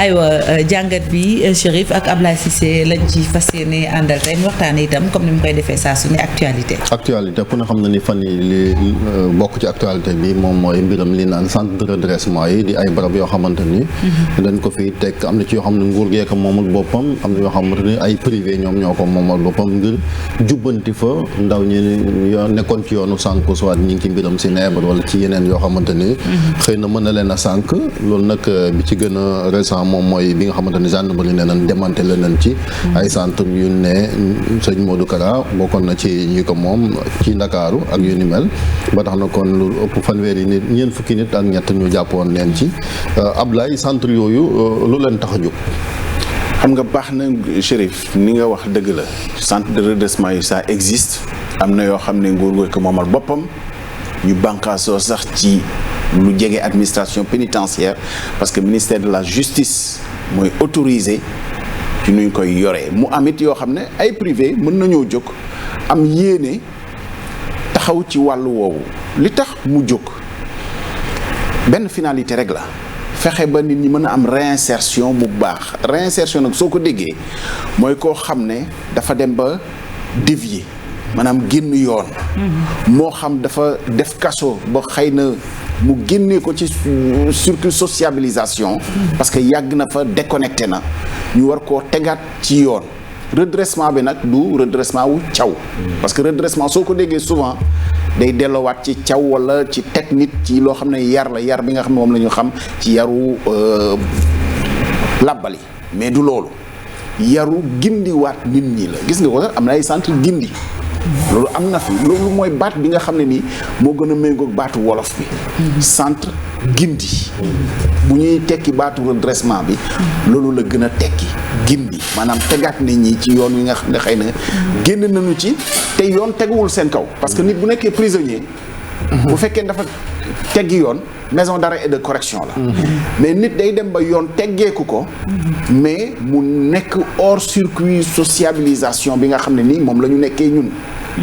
aywa jàngat bi Chérif ak Ablaye Cissé lañ ci fas yéene àndal tey ñu waxtaanee itam comme ni mu koy defee saa su ne actualité ku ne xam na ni fan yi li bokk ci actualité bi moom mooy mbiram li naan centre de redressement yi di ay barab yoo xamante ni dañ ko fi teg am na ci yoo xam ne nguur gee ko moomal boppam am na yoo xamante ni ay privé ñoom ñoo ko moomal boppam ngir jubbanti fa ndaw ñi nekkoon ci yoonu sànku soit ñi ngi ci mbiram sinébar wala ci yeneen yoo xamante ni xëy na mën na leen a sànk loolu nag bi ci gën a récent moom mooy bi nga xamante ni gendarmerie nee nañ démantelé leen ci ay centre yu ne sëñ Modou Kara bokkoon na ci ñi ko moom ci Ndakaaru ak yu ni mel ba tax na kon lu ëpp fanweeri nit ñeent fukki nit ak ñett ñu jàppoon leen ci Ablaye centre yooyu lu leen tax a jóg. xam nga baax na Chérif ni nga wax dëgg la centre de redressement yi ça existe am na yoo xam ne nguur ko moomal boppam ñu bànqaasoo sax ci lu jege administration pénitentiaire parce que ministère de la justice mooy autorisé ci nuñ koy yoree mu amit yoo xam ne ay privé mën nañoo jóg am yéene taxaw ci wàllu woowu li tax mu jóg benn finalité rek la fexe ba nit ñi mën a am réinsertion bu baax réinsertion nag soo ko déggee mooy koo xam ne dafa dem ba dévier maanaam génn yoon moo xam dafa def kaso ba xëy na mu génnee ko ci circuit sociabilisation parce que yàgg na fa déconnecté na ñu war koo tegaat ci yoon redressement bi nag du redressement wu caw parce que redressement soo ko déggee souvent day delloowaat ci caw wala ci teg nit ci loo xam ne yar bi nga xam ne moom la ñu xam ci yaru làbbali mais du loolu yaru gindiwaat nit ñi la gis nga ko sax am na ay centre gindi loolu am na fi loolu mooy baat bi nga xam ne nii moo gën a méngoog baatu wolof bi centre gindi bu ñuy tekki baatu redressement bi loolu la gën a tekki gindi maanaam tegaat nit ñi ci yoon wi nga xam ne xëy na génn nañu ci te yoon teguwul seen kaw parce que nit bu nekkee prisonnier bu fekkee dafa teggi yoon maison d'arrêt et de correction la mais nit day dem ba yoon teggeeku ko mais mu nekk hors circuit sociabilisation bi nga xam ne nii moom la ñu nekkee ñun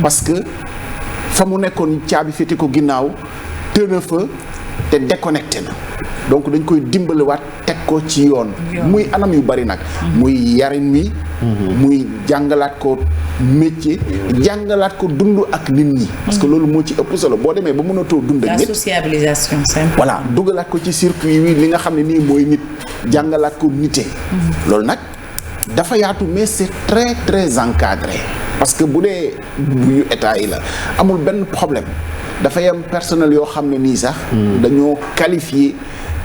parce que fa mu nekkoon caabi féete ko ginnaaw tëna fa te déconnecté na donc dañ koy dimbaliwaat teg ko ci yoon muy anam yu bari nag muy yarin wi muy jàngalaat ko métier jàngalaat ko dund ak nit ñi parce que loolu moo ci ëpp solo boo demee ba mënatoo dund ak nit la sociabilisation simple voilà dugalaat ko ci circuit wi li nga xam ne nii mooy nit jàngalaat ko nite loolu nag dafa yaatu mais c'est très très encadré parce que bu dee buyu état yi la amul benn problème dafay am personnel yoo xam ne nii sax dañoo qualifié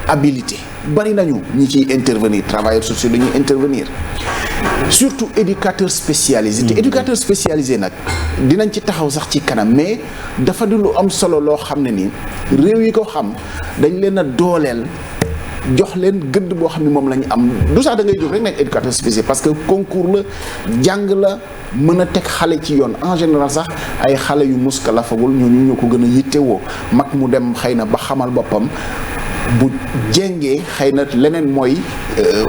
habilité bari nañu ñi ciy intervenir travailleurs sociaux dañuy intervenir surtout éducateur spécialisé te éducateur spécialisé nag dinañ ci taxaw sax ci kanam mais dafa di lu am solo loo xam ne nii réew yi ko xam dañ leen a dooleel jox leen gëdd boo xam ne moom la ñu am du sax da ngay jóg rek nekk éducateur spécialisé parce que concours la jàng la mën a teg xale ci yoon en général sax ay xale yu muskalafagul ñooñu ñoo ko gën a yittewoo mag mu dem xëy na ba xamal boppam bu jéngee xëy na leneen mooy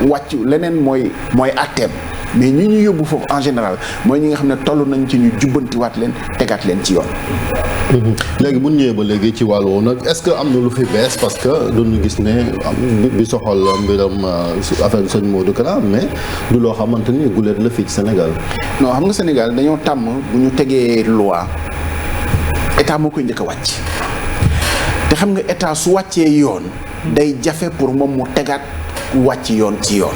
wàcc leneen mooy àtteem mais ñi ñu yóbbu foofu en général mooy ñi nga xam ne toll nañ ci ñu jubbantiwaat leen tegaat leen ci yoon. léegi bu ñu ñëwee ba léegi ci wàll woowu nag est-ce que am na lu fi bees parce que duñu gis ne bi soxal mbiram affaire sëñ Modou Kara mais du loo xamante ni guleet la fii ci Sénégal. non xam nga Sénégal dañoo tàmm bu ñu tegee loi état moo koy njëkk a wàcc te xam nga état su wàccee yoon day jafe pour moom mu tegaat wàcc yoon ci yoon.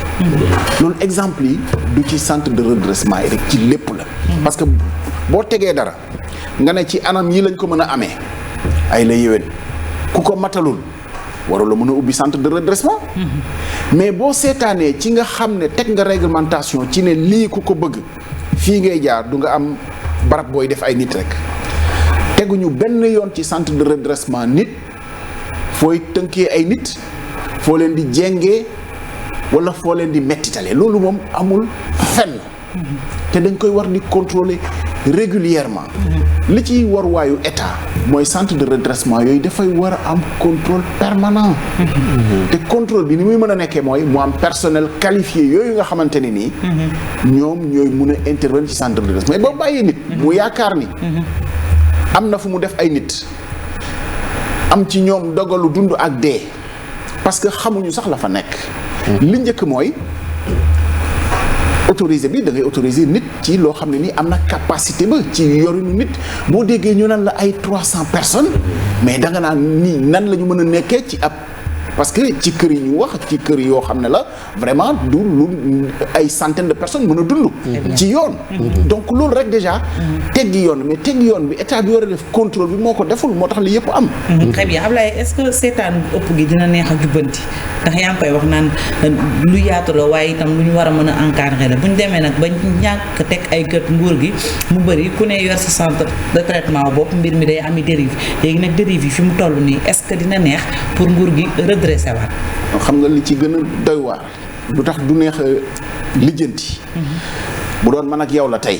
loolu exemple yi du ci centre de redressement yi rek ci lépp la. parce que boo tegee dara nga ne ci anam yi lañ ko mën a amee ay la yéwén ku ko matalul warul la mën a ubbi centre de redressement. mais boo seetaanee ci nga xam ne teg nga réglementation ci ne lii ku ko bëgg fii ngay jaar du nga am barab booy def ay nit rek teguñu benn yoon ci centre de redressement nit fooy tënkee ay nit foo leen di jéngee wala foo leen di mettitale loolu moom amul fenn te dañ koy war di contrôler régulièrement li ciy war waayu état mooy centre de redressement yooyu dafay war a am contrôle permanent te contrôle bi ni muy mën a nekkee mooy mu am personnel qualifié yooyu nga xamante ne nii ñoom ñooy mun a intervenir ci centre de redressement mais boo bàyyee nit mu yaakaar ni am na fu mu def ay nit am ci ñoom dogalu dund ak dee parce que xamuñu sax la fa nekk. li njëkk mooy autorisé bi da ngay autoriser nit ci loo xam ne nii am na capacité ba ci yorinu nit boo déggee ñu naan la ay 300 personnes mais da nga naan nii nan la ñu mën a nekkee ci ab. parce que ci kër yi ñu wax ci kër yoo xam ne la vraiment du lu ay centaines de personnes mën a dund. ci yoon. donc loolu rek déjà. teggi yoon mais teggi yoon bi état bi war a def contrôle bi moo ko deful moo tax li yëpp am. très bien Ablaye est-ce que seetaan ëpp gi dina neex a jubbanti ndax yaa ngi koy wax naan lu yaatu la waaye itam lu ñu war a mën a encadrer la bu ñu demee nag ba ñàkk teg ay gët nguur gi mu bëri ku ne yor sa centre de traitement bopp mbir mi day ami dérive léegi nag dérive yi fi mu toll nii est-ce que dina neex pour nguur gi xam nga li ci gën a doy waar lu tax du neex a lijjanti bu doon man ak yow la tey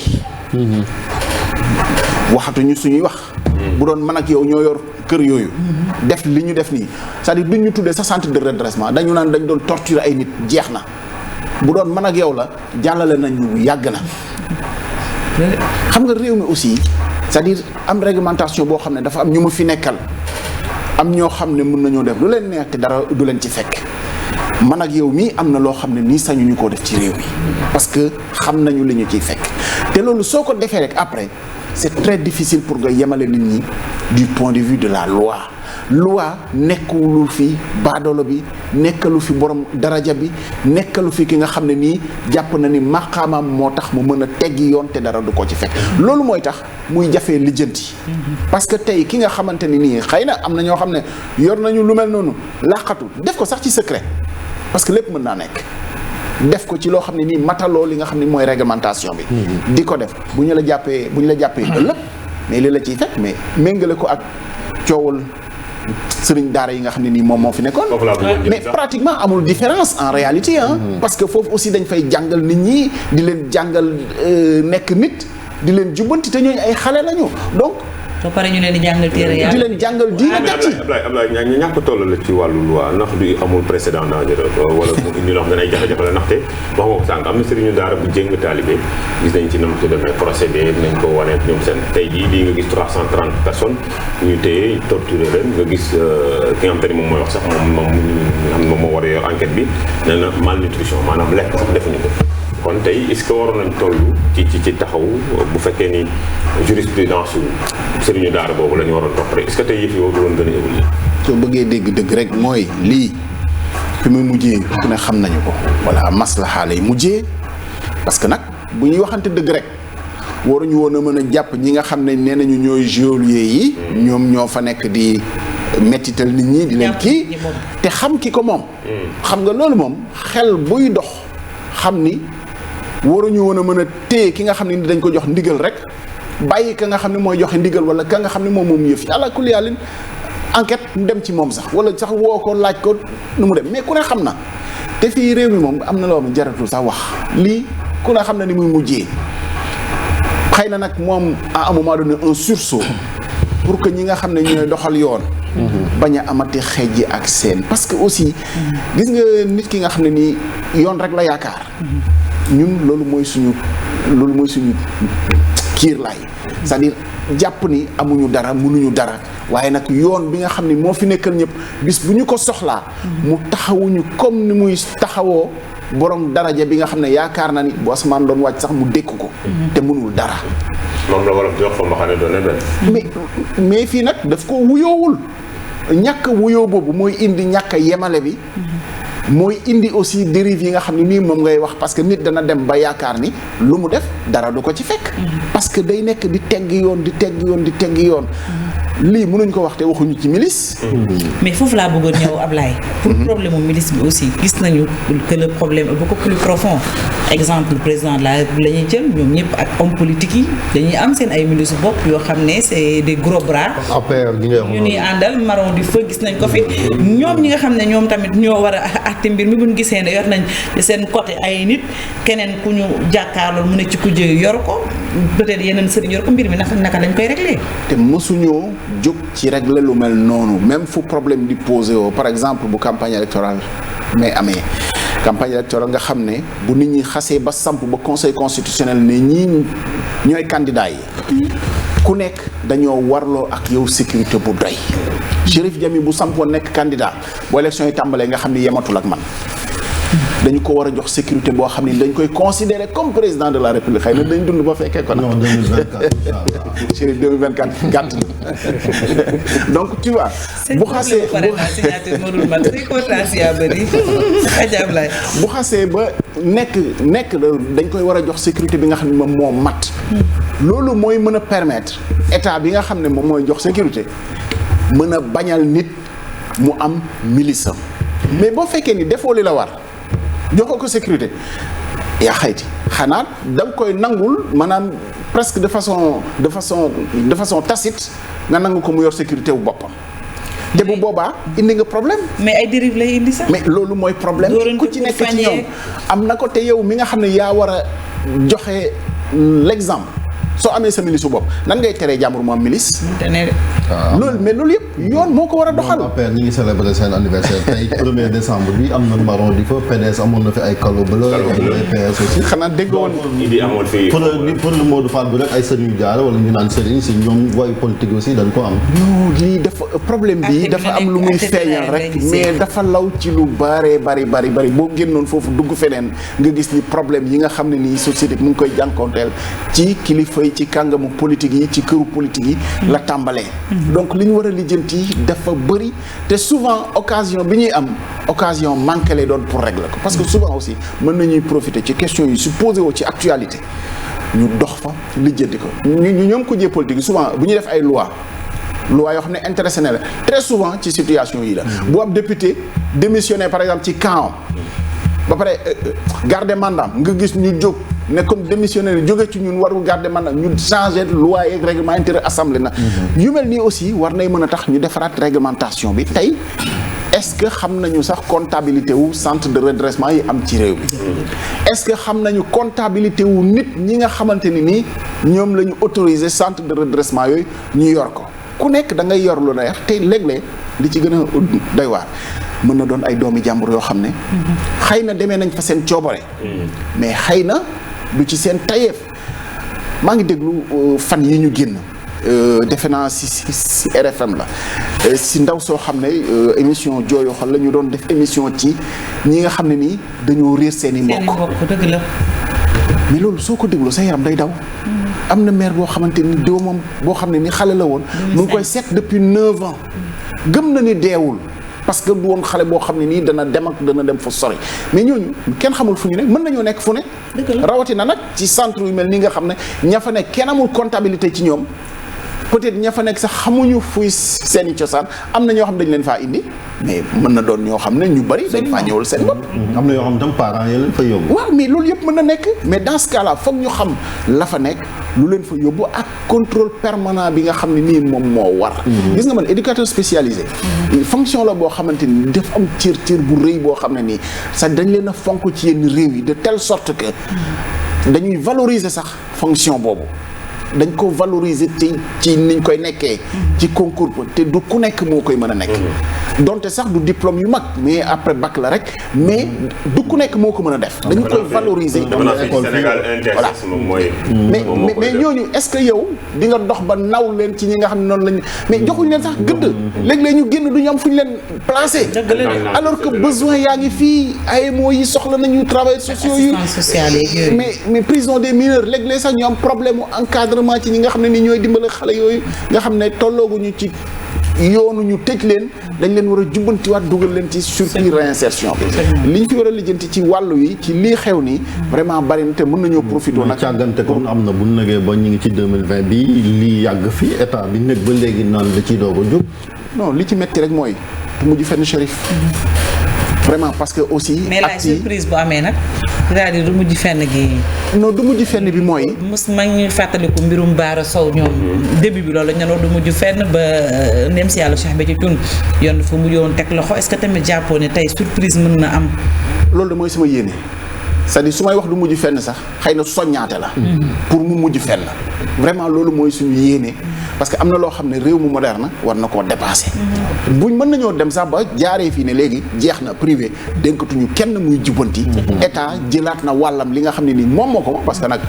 waxatuñu suñuy wax bu doon man ak yow ñoo yor kër yooyu def li ñu def nii c'est-à-dire bi ñu tuddee sa centre de redressement dañu naan dañ doon torturer ay nit jeex na bu doon man ak yow la jàllale nañu yàgg na xam nga réew mi aussi c'est-à-dire am réglementation boo xam ne dafa am ñu ma fi nekkal am ñoo xam ne mën nañoo def lu leen neex te dara du leen ci fekk man ak yow mii am na loo xam ne nii sañuñu koo def ci réew mi parce que xam nañu li ñu ciy fekk te loolu soo ko defee rek après c'est très difficile pour nga yemale nit ñi du point de vue de la loi nekkulu fi baadoolo bi nekkalu fi borom daraja bi nekkalu fi ki nga xam ne nii jàpp na ni maqaamam moo tax mu mën a teggi yoon te dara du ko ci fekk loolu mooy tax muy jafee lijjanti parce que tey ki nga xamante ni nii xëy na am na ñoo xam ne yor nañu lu mel noonu làqatu def ko sax ci secret parce que lépp mën naa nekk def ko ci loo xam ne nii mataloo li nga xam ne mooy réglementation bi di ko def bu ñu la jàppee ëllëg mais li la ciy fekk mais méngale ko ak coowul sëriñ daara yi nga xam ne nii moom moo fi nekkoon mais pratiquement amul différence en réalité parce que foofu aussi dañ fay jàngal nit ñi di leen jàngal nekk nit di leen jubbanti te ñooñu ay xale lañu donc soo paree ñu leen di jàngal téere yàlla di leen jàngal diine teg ci Ablaye ñàkk toll la ci wàllu loi ndax du amul précédent dangereux wala mu indi loo xam ne ay jafe-jafe la ndaxte wax nga ko sànq am na sëriñu daara bu jéng taalibe gis nañ ci nam tu demee procédé nañ ko wane ñoom seen tey jii lii nga gis 330 personnes ñu téye torturé leen nga gis ki nga xam te ni moom mooy wax sax moom xam ne moom moo war a yor enquête bi nee na malnutrition maanaam lekk sax defuñu ko kon tey est-ce que waroon nañ toll ci taxaw bu fekkee ni jurisprudence su sëriñu daara boobu la ñu waroon topp rek est-ce que tey yëf yi waroon gën a évoluer. soo bëggee dégg dëgg rek mooy lii fi muy mujjee ku ne xam nañu ko walla maslaha lay mujjee parce que nag bu ñuy waxante dëgg rek waruñu woon a mën a jàpp ñi nga xam ne nee nañu ñooy geôlier yi. ñoom ñoo fa nekk di mettital nit ñi di leen kii te xam ki ko moom. xam nga loolu moom xel buy dox xam ni. waruñu woon a mën a téye ki nga xam ne ni dañ ko jox ndigal rek bàyyi ka nga xam ne mooy joxe ndigal wala ka nga xam ne moom yëf yi àla kulli yàllin enquête mu dem ci moom sax wala sax woo ko laaj ko nu mu dem mais ku ne xam na te fii réew mi moom am na loo xam jaratul sax wax lii ku ne xam na ni muy mujjee xëy na nag moom à un moment donné un sursaut pour que ñi nga xam ne ñooy doxal yoon bañ a amati xejji ak seen parce que aussi gis nga nit ki nga xam ne nii yoon rek la yaakaar ñun loolu mooy suñu kiir laay c'est-à-dire jàpp ni amuñu dara mënuñu dara waaye nag yoon bi nga xam ne moo fi nekkal ñëpp bis bu ñu ko soxlaa mu taxawuñu comme ni muy taxawoo borom daraja bi nga xam ne yaakaar na ni bu asamaan doon wàcc sax mu dékk ko te mënul dara moom la wolof di wax fa mbaxane doone benn mais fii nag daf ko wuyoowul ñàkk wuyoo boobu mooy indi ñàkk yemale bi mooy indi aussi dérive yi nga xam ne nii moom ngay wax parce que nit dana dem ba yaakaar ni lu mu def dara du ko ci fekk parce que day nekk di teggi yoon lii mënuñ ko wax te waxuñu ci milice mais foofu laa bëggoon ñëw Ablaye pour problème mu milice bi aussi gis nañu que le problème est beaucoup plus profond exemple président de la République la ñuy jël ñoom ñëpp ak homme politique yi dañuy am seen ay milice bopp yoo xam ne c'est des gros bras ñu ni àndal marron du feu gis nañ ko fi ñoom ñi nga xam ne ñoom tamit ñoo war a àtte mbir mi buñ gisee ne yor nañ seen côté ay nit keneen ku ñu jàkkaarlool mu ne ci kujje yor ko peut-être yeneen sëriñ yor ko mbir mi naka lañ koy régler te mosuñoo jóg ci régler lu mel noonu même fu problème di posé woo par exemple bu campagne électorale mais amee campagne électorale nga xam ne bu nit ñi xasee ba samp ba conseil constitutionnel ne ñii ñooy candidats yi ku nekk dañoo warloo ak yow sécurité bu doy. Chérif Diamy bu sampoon nekk candidat bu élection yi tàmbalee nga xam ni yematul ak man. dañu ko war a jox sécurité boo xam ni dañ koy considérer comme président de la république xëy na dañ dund ba fekkee ko. non 2024 Chérif 2024 gàtt na donc tu vois. bu xasee ba nekk dañ koy war a jox sécurité bi nga xam ne moom moo mat. loolu mooy mën a permettre état bi nga xam ne moom mooy jox sécurité mën a bañal nit mu am milice. mais boo fekkee ni defoo li la war joxoo ko sécurité yaa xayti xanaa da nga koy nangul maanaam presque de façon tacite nga nangu ko mu yor sécurité wu boppam. te bu boobaa indi nga problème. mais ay dérive lay indi sax. mais loolu mooy problème. ku ci nekk ci ñoom am na ko te yow mi nga xam ne yaa war a joxe l'exemple. soo amee sa milice su bopp nan ngay teree jàmbur mu am milice. loolu mais loolu yëpp yoon moo ko war a doxal. après ñu ngi célébrer seen anniversaire tey 1er décembre bi am na marron di fa PDS amoon na fi ay calo bleu ay PS aussi. xanaa dégg woon Idi amoon fi pour le Modou Fall bi rek ay sëriñ jaar wala ñu naan sëriñ si ñoom voie politique aussi dañ ko am. non lii dafa problème bi dafa am lu muy feeñal rek mais dafa law ci lu bari boo génnoon foofu dugg feneen nga gis ni problème yi nga xam ne nii société mu ngi koy jànkoonteel ci kilifa ci kàngamu politique yi ci këru politique yi la tàmbalee. donc li ñu war a lijjanti dafa bëri te souvent occasion bi ñuy am occasion manqué lay doon pour régler ko parce que souvent aussi mën nañuy profiter ci question yi su posé woo ci actualité ñu dox fa lijjanti ko ñoom ko jee politique yi souvent bu ñuy def ay loi yoo xam ne intéressé na la très souvent ci situation yi la. bu am député démissionné par exemple ci camp ba pare garder mandat nga gis ñu jóg ne comme démissionnaire jóge ci ñun warul garder mandat ñu changer loi yeeg règlement intérieur assemblée na yu mel nii aussi war nay mën a tax ñu defaraat réglementation bi tey est-ce que xam nañu sax comptabilité wu centre de redressement yi am ci réew mi est-ce que xam nañu comptabilité wu nit ñi nga xamante ni nii ñoom la ñu autoriser centre de redressement yooyu ñu yor ko ku nekk da ngay yor lu neex te léeg-léeg li ci gën a doy waar mën na doon ay doomi jàmbur yoo xam ne xëy na demee nañ fa seen coobare mais xëy na du ci seen tayeef maa ngi déglu fan yi ñu génn defe naa si RFM la si ndaw soo xam ne émission jooyo xol la ñu doon def émission ci ñi nga xam ne nii dañoo réer seen i mbokk dëgg la mais loolu soo ko déglu sa yaram day daw am na mère boo xamante ni doomam boo xam ne ni xale la woon mu ngi koy seet depuis 9 ans gëm na ni deewul parce que du woon xale boo xam ne nii dana dem fa sori mais ñooñu kenn xamul fu ñu ne mën nañoo nekk fu ne rawatina nag ci centre yu mel nii nga xam ne ña fa nekk kenn amul comptabilité ci ñoom peut-être ña fa nekk sax xamuñu fuy seeni cosaan am na ñoo xam dañ leen faa indi mais mën na doon ñoo xam ne ñu bari dañ faa ñëwal seen bopp am na yoo xam tam parents yi leen fa yóbbu waaw mais loolu yëpp mën na nekk mais dans ce cas là foog ñu xam la fa nekk lu leen fa yóbbu ak contrôle permanent bi nga xam ne nii moom moo war gis nga man éducateur spécialisé fonction la boo xamante ni daf am cër bu rëy boo xam ne nii sax dañ leen a fonk ci yenn réew yi de telle sorte que dañuy valoriser sax fonction boobu dañ ko valoriser ci niñ koy nekkee ci concours te du ku nekk moo koy mën a nekk donte sax du diplôme yu mag mais après bac la rek mais du ku nekk moo ko mën a def dañu koy valoriser voilà mais ñooñu est-ce que yow di nga dox ba naw leen ci ñi nga xam ne noonu lañ mais joxuñ leen sax gëdd léeg-léeg ñu génn du ñu am fu ñu leen placé alors que besoin yaa ngi fii AMO yi soxla nañu travailleurs sociaux yi mais prison des mineurs léeg-léeg sax ñu am problème encadrement ci ñi nga xam ne ni ñooy dimbale xale yooyu nga xam ne tollooguñu ci yoonu ñu tëj leen dañ leen war a jubbantiwaat dugal leen ci circuit réinsertion bi li ñu fi war a lijjanti ci wàllu wi ci lii xew nii vraiment bari na te mën nañoo profité nag càggante kon am na bu nagee ba ñu ngi ci 2020 bi lii yàgg fi état bi nekk ba léegi naan da ciy doog a jóg non li ci metti rek mooy du mujj fenn Chérif vraiment parce que aussi mais la surprise bu amee nag c'est-à-dire du mujj fenn gi non du mujj fenn bi mooy mos ma ngi fàttaliku mbirum Baara Sow ñoom début bi loolu la ñu wax du mujj fenn ba ndem si yàlla Cheikh Béthio Thioune yoon fu mu yoon teg loxo est-ce que tamit jàppoo ne tey surprise mën na am loolu de mooy sama yéene c'est-à-dire su may wax du mujj fenn sax xëy na soññaate la pour mu mujj fenn vraiment loolu mooy suñu yéene parce que am na loo xam ne réew mu moderne war na koo dépasser buñ mën nañoo dem sax ba jaaree fii ne léegi jeex na privé dénkatuñu kenn muy jubbanti état jëlaat na wàllam li nga xam ne nii moom moo ko parce que nag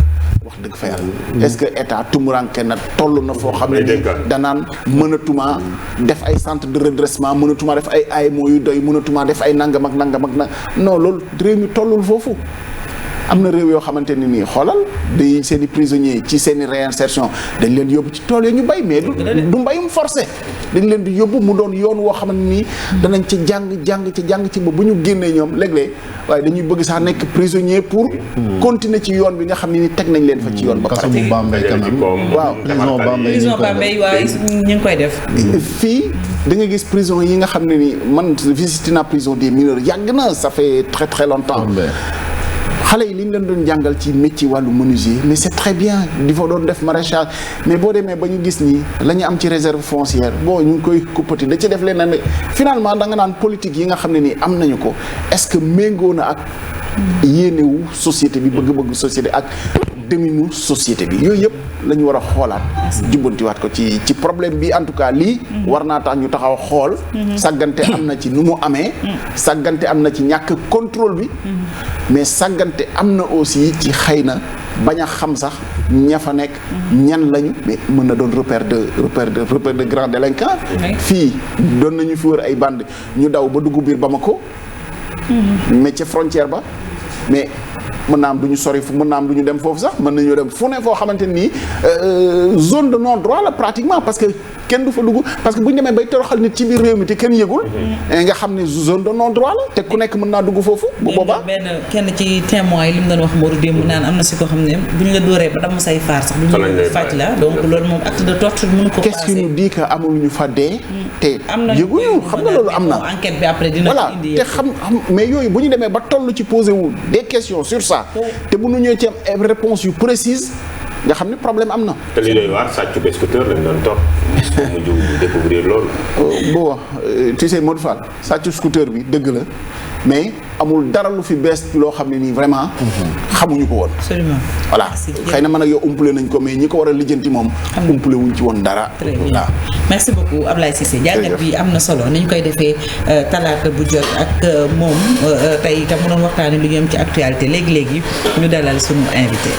wax dëgg fa yàlla est-ce que état tumuranke na toll na foo xam ne ni danaan mënatuma def ay centre de redressement mënatuma def ay AMO yu doy mënatuma def ay nangam ak nangam non loolu réew mi tollul foofu. am na réew yoo xamante ne nii xoolal di seen i prisonniers ci seen i réinsertion dañ leen di yóbbu ci tool yi ñu bay mais du mbayum forcé dañ leen di yóbbu mu doon yoon woo xamante nii danañ ci jàng ci ba bu ñu génnee ñoom léeg-léeg waaye dañuy bëgg sax nekk prisonnier pour continuer ci yoon bi nga xam ne ni teg nañ leen fa ci yoon ba pare. kaso bu Bambey quand même waaw prison Bambey waaye ñu ngi koy def. fii da nga gis prison yi nga xam ne ni man visité na prison des mineurs yàgg na ça fait très très longtemps. xale yi li ñu leen doon jàngal ci métier wàllu menuisier mais c'est très bien di fa doon def maraîchage mais boo demee ba ñu gis ni la ñu am ci réserve foncière bon ñu ngi koy kuppati da ci def leen ne finalement da nga naan politique yi nga xam ne nii am nañu ko est-ce que méngoo na ak yéenewu société bi bëgg-bëgg société ak deminu société bi yooyu yëpp la ñu war a xoolaat jubbantiwaat ko ci problème bi en tout cas lii war naa tax ñu taxaw xool sàggante am na ci nu mu amee sàggante am na ci ñàkk contrôle bi mais sàggante am na aussi ci xëy na bañ a xam sax ña fa nekk ñan lañu mais mën na doon repère de grands délinquants fii doon nañu fi wër ay bande ñu daw ba dugg biir Bamako mais ca frontière ba mais mën naa am du ñu sori mën naa am du ñu dem foofu sax mën nañoo dem fu ne foo xamante nii zone de non droit la pratiquement parce que kenn du fa dugg parce que bu ñu demee bay toroxal nit ci biir réew mi te kenn yëgul nga xam ne zone de non droit la te ku nekk mën naa dugg foofu bu boobaa kenn ci témoin yi li mu doon wax Modou démb naan am na si ko xam ne bu ñu la dóoree ba dama say faar sax du ñu faj la donc loolu moom acte de torture mënu ko qu'est-ce qui nous dit que amul ñu fa dee te yëguñu xam nga loolu am na enquête bi après dina voilà te xam mais yooyu bu ñu demee ba toll ci poser wu des questions sur ça te bu ñu ñëwee ci am réponse yu précise nga xam ne problème am na. te li doy waar sàccu scooter lañ doon topp mu mujj découvrir loolu. bon tu sais Modou Fall sàccu scooter bi dëgg la mais amul dara lu fi bees loo xam ne nii vraiment. xamuñu ko woon. absolument voilà xëy na man ak yow umpule nañ ko mais ñi ko war a lijjanti moom. umpule wuñ ci woon dara. très bien merci beaucoup Ablaye Cissé jàngat bi am na solo ni ñu koy defee talaata bu jot ak moom tey itam mu doon waxtaanee lu ñu am ci actualité léegi ñu dalal suñu invité.